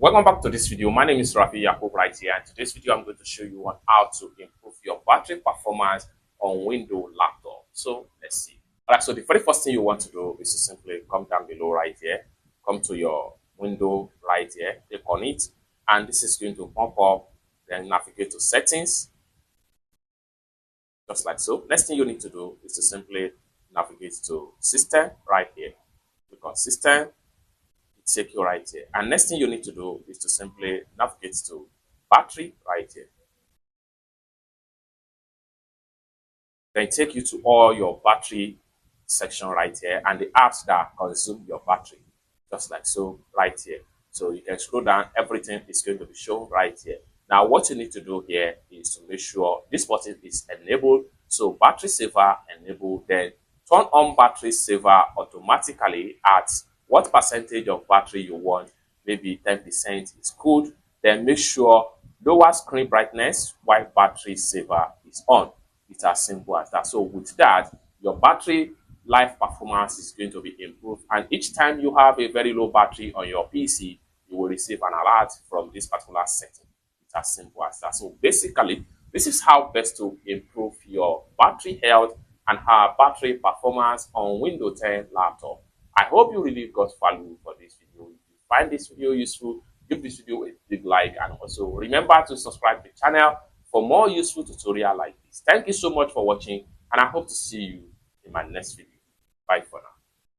Welcome back to this video. My name is Rafi Yakub right here, and today's video I'm going to show you on how to improve your battery performance on Windows laptop. So let's see. Alright, so the very first thing you want to do is to simply come down below right here, come to your window right here, click on it, and this is going to pop up. Then navigate to settings, just like so. Next thing you need to do is to simply navigate to system right here. Click on system, take you right here. And next thing you need to do is to simply navigate to battery right here. Then take you to all your battery section right here and the apps that consume your battery, just like so right here. So you can scroll down, everything is going to be shown right here. Now what you need to do here is to make sure this button is enabled. So battery saver enabled, then turn on battery saver automatically at what percentage of battery you want. Maybe 10% is good. Then make sure lower screen brightness while battery saver is on. It's as simple as that. So with that, your battery life performance is going to be improved, and each time you have a very low battery on your PC, you will receive an alert from this particular setting. It's as simple as that. So basically, this is how best to improve your battery health and have battery performance on Windows 10 laptop. I hope you really got value for this video. If you find this video useful, give this video a big like, and also remember to subscribe to the channel for more useful tutorials like this. Thank you so much for watching, and I hope to see you in my next video. Bye for now.